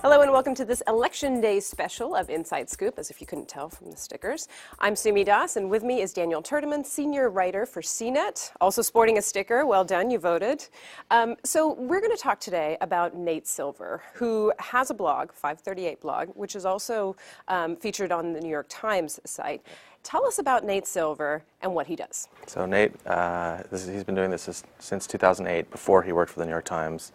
Hello and welcome to this Election Day special of Inside Scoop, as if you couldn't tell from the stickers. I'm Sumi Das, and with me is Daniel Turdeman, senior writer for CNET, also sporting a sticker. Well done, you voted. So we're going to talk today about Nate Silver, who has a blog, 538 blog, which is also featured on the New York Times site. Tell us about Nate Silver and what he does. So Nate, he's been doing this since 2008, before he worked for the New York Times.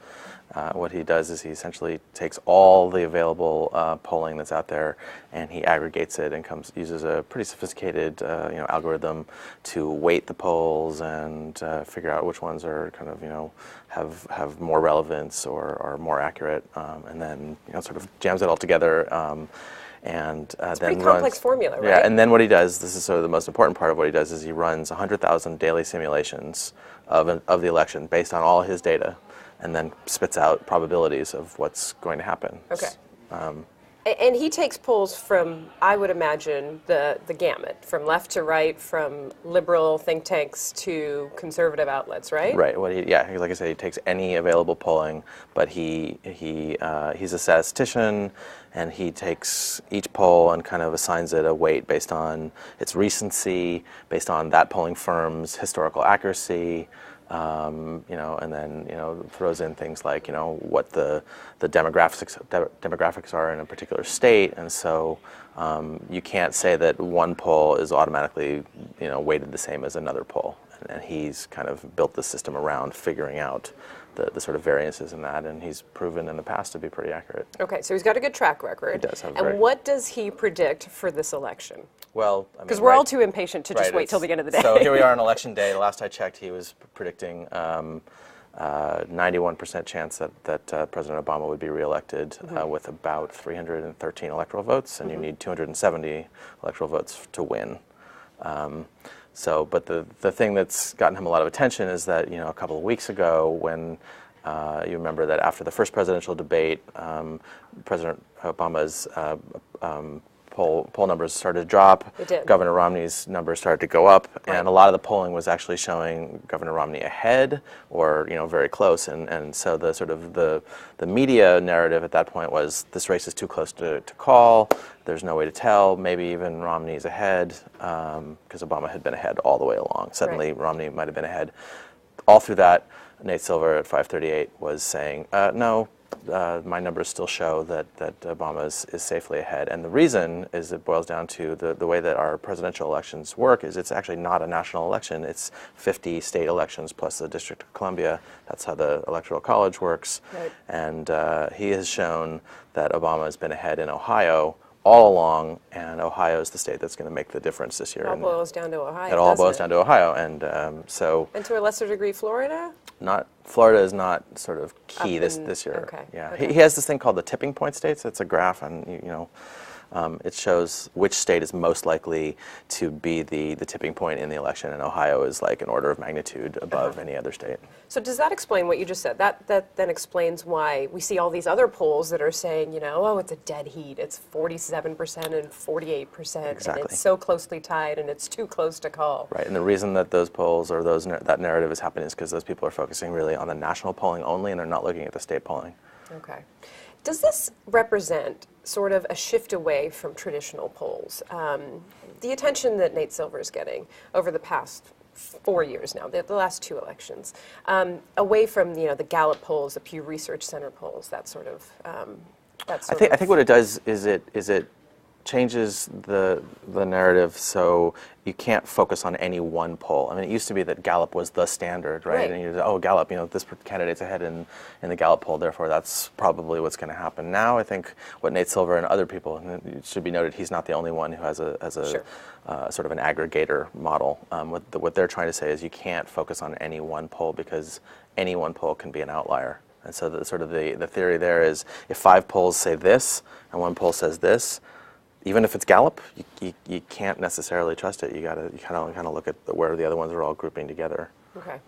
What he does is he essentially takes all the available polling that's out there and he aggregates it and uses a pretty sophisticated algorithm to weight the polls and figure out which ones are kind of have more relevance or are more accurate, and then sort of jams it all together. And it's then pretty complex formula, right? Yeah, and then what he does, this is sort of the most important part of what he does, is he runs 100,000 daily simulations of the election based on all his data, and then spits out probabilities of what's going to happen. Okay. And he takes polls from, I would imagine, the gamut, from left to right, from liberal think tanks to conservative outlets, right? Right. Like I said, he takes any available polling, but he's a statistician, and he takes each poll and kind of assigns it a weight based on its recency, based on that polling firm's historical accuracy. And then throws in things like what the demographics are in a particular state, and so you can't say that one poll is automatically weighted the same as another poll. And he's kind of built the system around figuring out the sort of variances in that, and he's proven in the past to be pretty accurate. Okay, so he's got a good track record. He does have. And what does he predict for this election? Well, because we're all too impatient to just wait till the end of the day. So here we are on election day. The last I checked, he was predicting 91% chance that President Obama would be reelected with about 313 electoral votes, and you need 270 electoral votes to win. But the thing that's gotten him a lot of attention is that a couple of weeks ago, when you remember that after the first presidential debate, President Obama's poll numbers started to drop. It did. Governor Romney's numbers started to go up, right. And a lot of the polling was actually showing Governor Romney ahead, or very close. And so the sort of the media narrative at that point was, this race is too close to call. There's no way to tell. Maybe even Romney's ahead, because Obama had been ahead all the way along. Suddenly, right. Romney might have been ahead. All through that, Nate Silver at 538 was saying, no. My numbers still show that Obama is safely ahead. And the reason is it boils down to the way that our presidential elections work is it's actually not a national election. It's 50 state elections plus the District of Columbia. That's how the Electoral College works. Right. And he has shown that Obama has been ahead in Ohio all along, and Ohio is the state that's going to make the difference this year. It all boils down to Ohio. It all boils down to Ohio, and so. And to a lesser degree, Florida. Florida is not sort of key this year. Okay. Yeah, okay. He has this thing called the tipping point states. It's a graph, and it shows which state is most likely to be the tipping point in the election, and Ohio is like an order of magnitude above any other state. So does that explain what you just said? That then explains why we see all these other polls that are saying, oh, it's a dead heat. It's 47% and 48%, exactly. And it's so closely tied, and it's too close to call. Right, and the reason that those polls or that narrative is happening is because those people are focusing really on the national polling only, and they're not looking at the state polling. Okay. Does this represent sort of a shift away from traditional polls? The attention that Nate Silver is getting over the past 4 years now, the last two elections, away from the Gallup polls, the Pew Research Center polls, that sort of. I think what it does is it changes the narrative, so you can't focus on any one poll. I mean, it used to be that Gallup was the standard, right? And you say, oh, Gallup, this candidate's ahead in the Gallup poll, therefore that's probably what's going to happen. Now I think what Nate Silver and other people, and it should be noted, he's not the only one who has a sure. Sort of an aggregator model. What they're trying to say is you can't focus on any one poll because any one poll can be an outlier. And so the theory there is if 5 polls say this and 1 poll says this, even if it's Gallup, you can't necessarily trust it. You kind of look at where the other ones are all grouping together. Okay.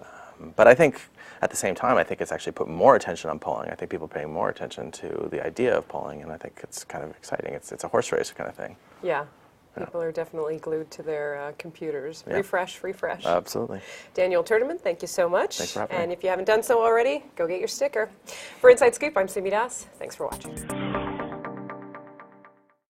But I think at the same time, I think it's actually put more attention on polling. I think people are paying more attention to the idea of polling, and I think it's kind of exciting. It's a horse race kind of thing. Yeah. People are definitely glued to their computers. Yeah. Refresh, refresh. Absolutely. Daniel Turdeman, thank you so much. Thanks for having me. And if you haven't done so already, go get your sticker. For Inside Scoop, I'm Sumi Das. Thanks for watching.